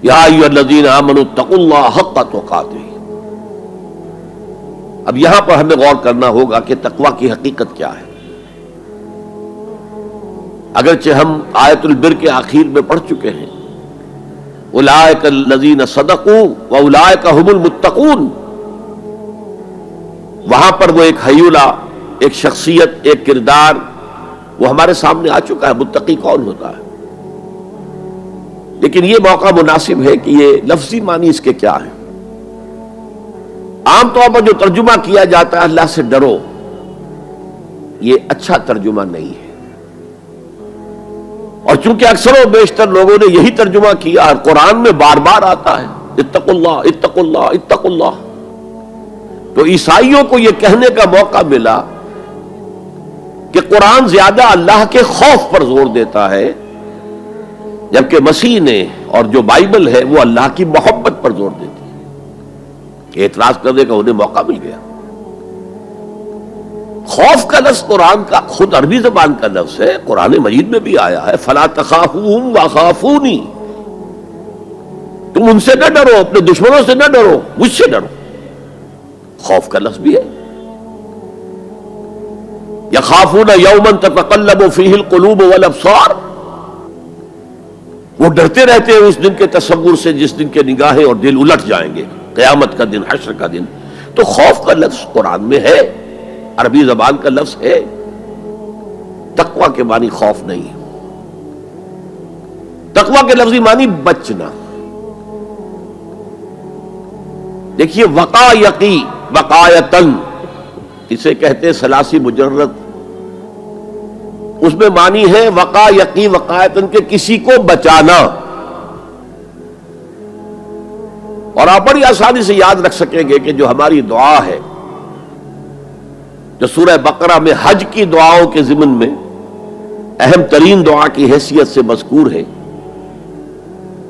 یا ایھا الذین آمنوا اتقوا اللہ حق تقاتہ۔ اب یہاں پر ہمیں غور کرنا ہوگا کہ تقوی کی حقیقت کیا ہے۔ اگرچہ ہم آیت البر کے آخر میں پڑھ چکے ہیں اولئک الذین صدقوا واولئک هم المتقون، وہاں پر وہ ایک حیولہ، ایک شخصیت، ایک کردار وہ ہمارے سامنے آ چکا ہے، متقی کون ہوتا ہے۔ لیکن یہ موقع مناسب ہے کہ یہ لفظی معنی اس کے کیا ہے۔ عام طور پر جو ترجمہ کیا جاتا ہے اللہ سے ڈرو، یہ اچھا ترجمہ نہیں ہے، اور چونکہ اکثر و بیشتر لوگوں نے یہی ترجمہ کیا اور قرآن میں بار بار آتا ہے اتقوا اللہ اتقوا اللہ اتقوا اللہ، تو عیسائیوں کو یہ کہنے کا موقع ملا کہ قرآن زیادہ اللہ کے خوف پر زور دیتا ہے، جبکہ مسیح نے اور جو بائبل ہے وہ اللہ کی محبت پر زور دیتی ہے۔ اعتراض کرنے کا انہیں موقع مل گیا۔ خوف کا لفظ قرآن کا خود عربی زبان کا لفظ ہے، قرآن مجید میں بھی آیا ہے فلا تخافوہم وخافونی، تم ان سے نہ ڈرو، اپنے دشمنوں سے نہ ڈرو، مجھ سے ڈرو۔ خوف کا لفظ بھی ہے۔ یخافون یوما تتقلب فیہ القلوب والابصار، وہ ڈرتے رہتے ہیں اس دن کے تصور سے جس دن کے نگاہیں اور دل الٹ جائیں گے، قیامت کا دن، حشر کا دن۔ تو خوف کا لفظ قرآن میں ہے، عربی زبان کا لفظ ہے۔ تقوی کے معنی خوف نہیں ہے، تقوی کے لفظی معنی بچنا۔ دیکھیے وقایقی، وقایتن اسے کہتے ہیں ثلاثی مجرد، اس میں معنی ہے وقایقی وقایتن کے کسی کو بچانا۔ اور آپ بڑی آسانی سے یاد رکھ سکیں گے کہ جو ہماری دعا ہے، جو سورہ بقرہ میں حج کی دعاؤں کے ضمن میں اہم ترین دعا کی حیثیت سے مذکور ہے،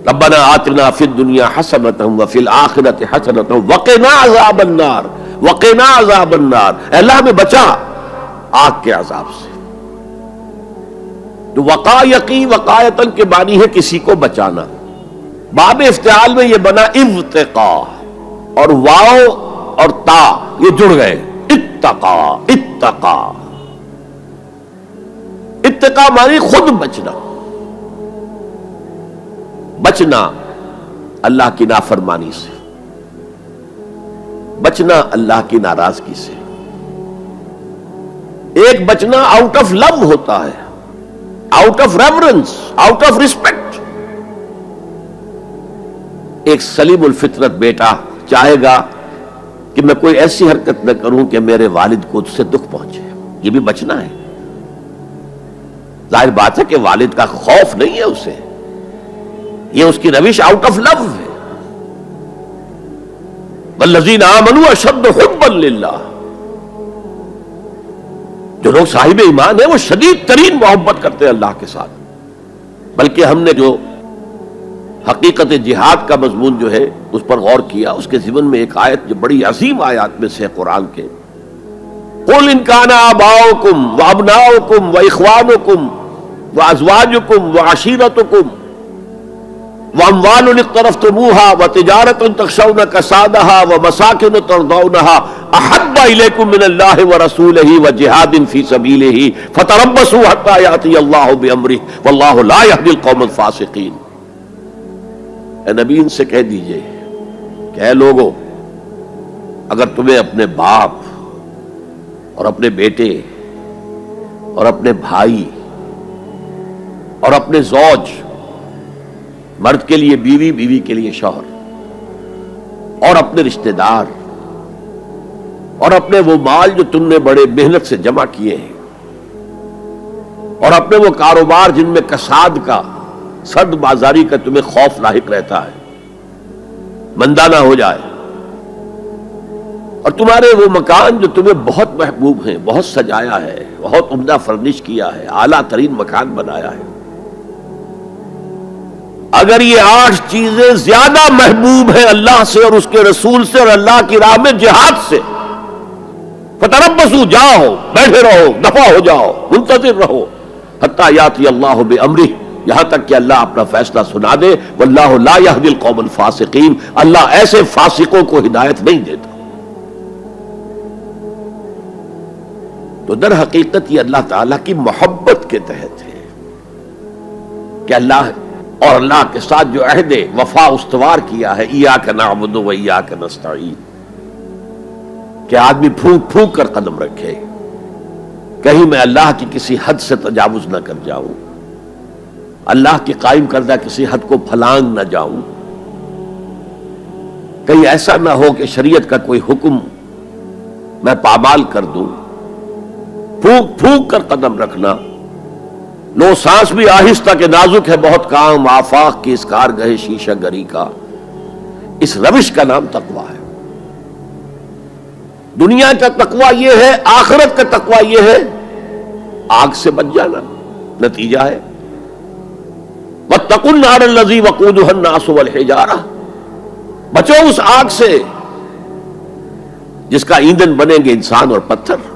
ربنا آتنا فی الدنیا حسنۃ وفی الآخرۃ حسنۃ وقنا عذاب النار، وقنا عذاب النار، اے اللہ ہمیں بچا آگ کے عذاب سے۔ تو وقایقی وقایتن کے معنی ہے کسی کو بچانا۔ باب افتعال میں یہ بنا ابتقا، اور واو اور تا یہ جڑ گئے، اتقا اتقا۔ اتقا معنی خود بچنا، بچنا اللہ کی نافرمانی سے، بچنا اللہ کی ناراضگی سے۔ ایک بچنا آؤٹ آف لو ہوتا ہے، out of reverence, out of respect. ایک سلیم الفطرت بیٹا چاہے گا کہ میں کوئی ایسی حرکت نہ کروں کہ میرے والد کو اس سے دکھ پہنچے، یہ بھی بچنا ہے۔ ظاہر بات ہے کہ والد کا خوف نہیں ہے اسے، یہ اس کی روش آؤٹ آف لو ہے۔ والذین آمنوا اشد حبا للہ، جو لوگ صاحب ایمان ہیں وہ شدید ترین محبت کرتے ہیں اللہ کے ساتھ۔ بلکہ ہم نے جو حقیقت جہاد کا مضمون جو ہے اس پر غور کیا، اس کے ضمن میں ایک آیت جو بڑی عظیم آیات میں سے ہے قرآن کے، قُلْ إِنْ كَانَ آبَاؤُكُمْ وَأَبْنَاؤُكُمْ وَإِخْوَانُكُمْ وَأَزْوَاجُكُمْ وَعَشِيرَتُكُمْ وَأَمْوَالٌ اقْتَرَفْتُمُوهَا وَتِجَارَةٌ تَخْشَوْنَ كَسَادَهَا وَمَسَاكِنُ تَرْضَوْنَهَا أَحَبَّ إِلَيْكُم مِّنَ اللَّهِ وَرَسُولِهِ وَجِهَادٍ فِي سَبِيلِهِ فَتَرَبَّصُوا حَتَّىٰ يَأْتِيَ اللَّهُ بِأَمْرِهِ وَاللَّهُ لَا يَهْدِي الْقَوْمَ الْفَاسِقِينَ۔ اے نبی ان سے کہہ دیجئے کہ اے لوگو، اگر تمہیں اپنے باپ اور اپنے بیٹے اور اپنے بھائی اور اپنے زوج، مرد کے لیے بیوی، بیوی کے لیے شوہر، اور اپنے رشتہ دار اور اپنے وہ مال جو تم نے بڑے محنت سے جمع کیے ہیں، اور اپنے وہ کاروبار جن میں کساد کا، سد بازاری کا تمہیں خوف لاحق رہتا ہے، مندہ نہ ہو جائے، اور تمہارے وہ مکان جو تمہیں بہت محبوب ہیں، بہت سجایا ہے، بہت عمدہ فرنش کیا ہے، اعلیٰ ترین مکان بنایا ہے، اگر یہ 8 چیزیں زیادہ محبوب ہیں اللہ سے اور اس کے رسول سے اور اللہ کی راہ میں جہاد سے، فتربصوا، جاؤ، بیٹھے رہو، دفع ہو جاؤ، منتظر رہو، حتی یاتی اللہ بامرہ، یہاں تک کہ اللہ اپنا فیصلہ سنا دے. واللہ لا یہدی القوم الفاسقین، اللہ ایسے فاسقوں کو ہدایت نہیں دیتا. تو در حقیقت یہ اللہ تعالیٰ کی محبت کے تحت ہے کہ اللہ اور اللہ کے ساتھ جو عہد وفا استوار کیا ہے، ایاک نعبد و ایاک نستعین، کہ آدمی پھونک پھونک کر قدم رکھے، کہیں میں اللہ کی کسی حد سے تجاوز نہ کر جاؤں، اللہ کی قائم کردہ کسی حد کو پھلانگ نہ جاؤں، کہیں ایسا نہ ہو کہ شریعت کا کوئی حکم میں پامال کر دوں. پھونک پھونک کر قدم رکھنا، لو سانس بھی آہستہ کہ نازک ہے بہت کام، آفاق کی اس کارگہ شیشہ گری کا، اس روش کا نام تقویٰ ہے. دنیا کا تقویٰ یہ ہے، آخرت کا تقویٰ یہ ہے آگ سے بچ جانا. نتیجہ ہے واتقوا النار الذی وقودها الناس والحجارہ، بچو اس آگ سے جس کا ایندھن بنیں گے انسان اور پتھر.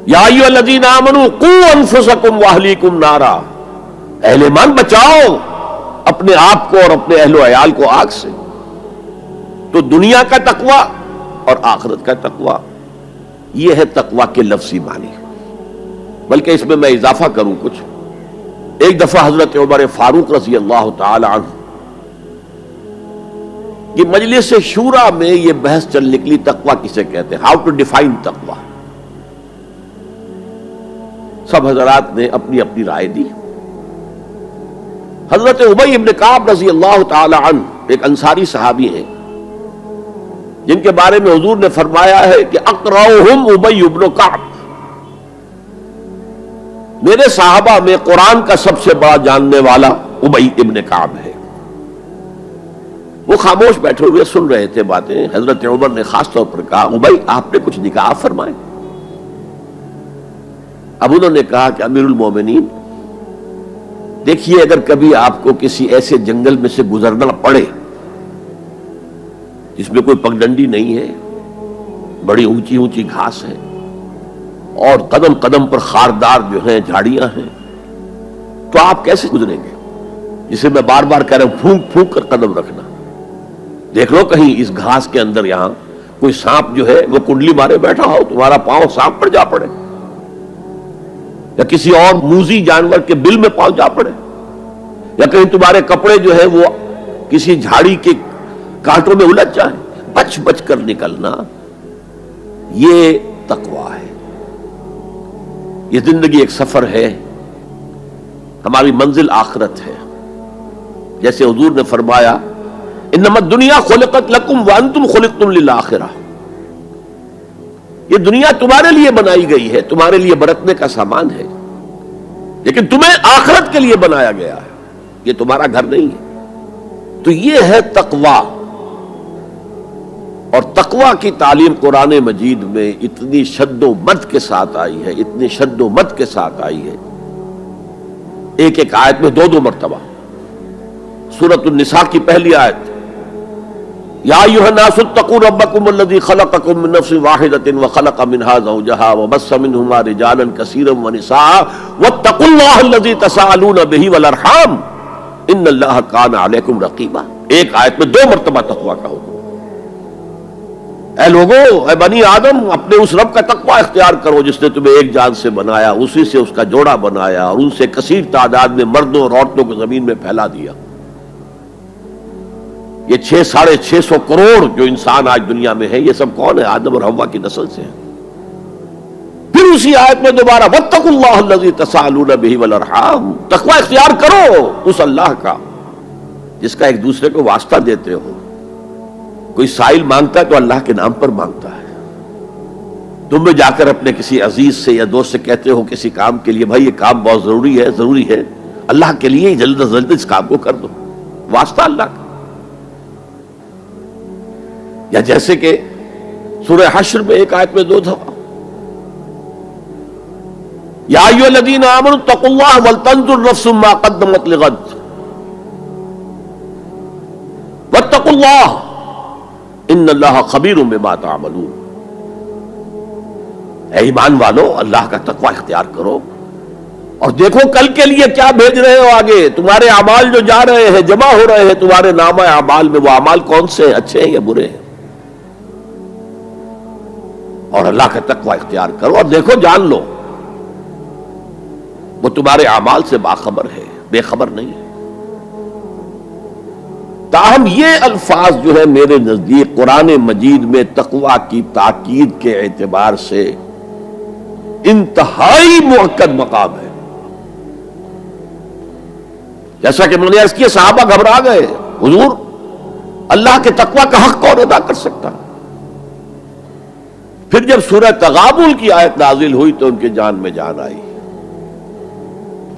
یا ایھا الذین آمنوا قوا انفسکم واہلیکم نارا، اہل ایمان بچاؤ اپنے آپ کو اور اپنے اہل و عیال کو آگ سے. تو دنیا کا تقویٰ اور آخرت کا تقویٰ یہ ہے تقویٰ کے لفظی معنی. بلکہ اس میں اضافہ کروں کچھ. ایک دفعہ حضرت عمر فاروق رضی اللہ تعالی عنہ کی مجلس شورا میں یہ بحث چل نکلی تقویٰ کسے کہتے ہیں، ہاؤ ٹو ڈیفائن تقویٰ. سب حضرات نے اپنی اپنی رائے دی. حضرت ابی ابن کعب رضی اللہ تعالی عنہ ایک انصاری صحابی ہیں جن کے بارے میں حضور نے فرمایا ہے کہ اقرأہم ابی ابن کعب، میرے صحابہ میں قرآن کا سب سے بڑا جاننے والا ابی ابن کعب ہے. وہ خاموش بیٹھے ہوئے سن رہے تھے باتیں. حضرت عمر نے خاص طور پر کہا ابی آپ نے کچھ نکاح فرمائے. اب انہوں نے کہا کہ امیر المومنین دیکھیے، اگر کبھی آپ کو کسی ایسے جنگل میں سے گزرنا پڑے جس میں کوئی پگڈنڈی نہیں ہے، بڑی اونچی اونچی گھاس ہے اور قدم قدم پر خاردار جو ہیں جھاڑیاں ہیں، تو آپ کیسے گزریں گے؟ جسے میں بار بار کہہ رہا ہوں پھونک پھونک کر قدم رکھنا. دیکھ لو کہیں اس گھاس کے اندر یہاں کوئی سانپ جو ہے وہ کنڈلی مارے بیٹھا ہو، تمہارا پاؤں سانپ پر جا پڑے، یا کسی اور موذی جانور کے بل میں پاؤں جا پڑے، یا کہیں تمہارے کپڑے جو ہے وہ کسی جھاڑی کے کانٹوں میں الجھ جائیں. بچ بچ کر نکلنا یہ تقویٰ ہے. یہ زندگی ایک سفر ہے، ہماری منزل آخرت ہے. جیسے حضور نے فرمایا انما الدنیا خلقت لکم وانتم خلقتم للآخرہ، یہ دنیا تمہارے لیے بنائی گئی ہے، تمہارے لیے برتنے کا سامان ہے، لیکن تمہیں آخرت کے لیے بنایا گیا ہے، یہ تمہارا گھر نہیں ہے. تو یہ ہے تقویٰ. اور تقویٰ کی تعلیم قرآن مجید میں اتنی شد و مد کے ساتھ آئی ہے، اتنی شد و مد کے ساتھ آئی ہے، ایک ایک آیت میں دو دو مرتبہ. سورۃ النساء کی پہلی آیت یا ایھا الناس اتقوا ربکم الذی خلقکم من نفس واحدۃ وخلق منها زوجها وبث منهما رجالا کثیرا ونساء واتقوا اللہ الذی تساءلون به والارحام ان اللہ کان علیکم رقیبا. ایک آیت میں دو مرتبہ تقویٰ کا حکم. اے لوگو، اے بنی آدم، اپنے اس رب کا تقویٰ اختیار کرو جس نے تمہیں ایک جان سے بنایا، اسی سے اس کا جوڑا بنایا اور ان سے کثیر تعداد میں مردوں اور عورتوں کو زمین میں پھیلا دیا. یہ 600-650 کروڑ جو انسان آج دنیا میں ہے، یہ سب کون ہے؟ آدم اور حوا کی نسل سے ہیں. پھر اسی آیت میں دوبارہ واتقوا اللہ الذی تساءلون به والارحام، تقویٰ اختیار کرو اس اللہ کا جس کا ایک دوسرے کو واسطہ دیتے ہو. کوئی سائل مانگتا ہے تو اللہ کے نام پر مانگتا ہے. تم بھی جا کر اپنے کسی عزیز سے یا دوست سے کہتے ہو کسی کام کے لیے بھائی یہ کام بہت ضروری ہے اللہ کے لیے جلد از جلد اس کام کو کر دو، واسطہ اللہ کا. یا جیسے کہ سورہ حشر میں ایک آیت میں دو دفعہ یا ایھا الذین آمنوا اتقوا اللہ ولتنظر نفس ما قدمت لغد واتقوا اللہ ان اللہ خبیر بما تعملون. اے ایمان والو، اللہ کا تقوی اختیار کرو اور دیکھو کل کے لیے کیا بھیج رہے ہو آگے. تمہارے اعمال جو جا رہے ہیں، جمع ہو رہے ہیں تمہارے نامہ اعمال میں، وہ اعمال کون سے ہیں، اچھے ہیں یا برے ہیں؟ اور اللہ کا تقوی اختیار کرو اور دیکھو، جان لو وہ تمہارے اعمال سے باخبر ہے، بے خبر نہیں ہے. تاہم یہ الفاظ جو ہے میرے نزدیک قرآن مجید میں تقوی کی تاکید کے اعتبار سے انتہائی مؤکد مقام ہے. جیسا کہ میں نے عرض کیا، صحابہ گھبرا گئے، حضور اللہ کے تقوی کا حق کون ادا کر سکتا؟ پھر جب سورہ تغابن کی آیت نازل ہوئی تو ان کے جان میں جان آئی.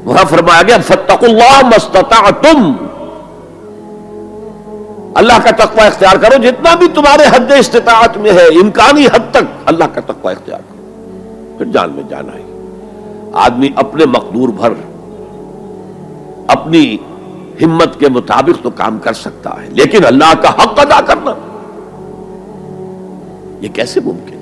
وہاں فرمایا گیا فاتقوا اللہ ما استطعتم، اللہ کا تقوی اختیار کرو جتنا بھی تمہارے حد استطاعت میں ہے، امکانی حد تک اللہ کا تقوی اختیار کرو. پھر جان میں جان آئی. آدمی اپنے مقدور بھر اپنی ہمت کے مطابق تو کام کر سکتا ہے، لیکن اللہ کا حق ادا کرنا یہ کیسے ممکن؟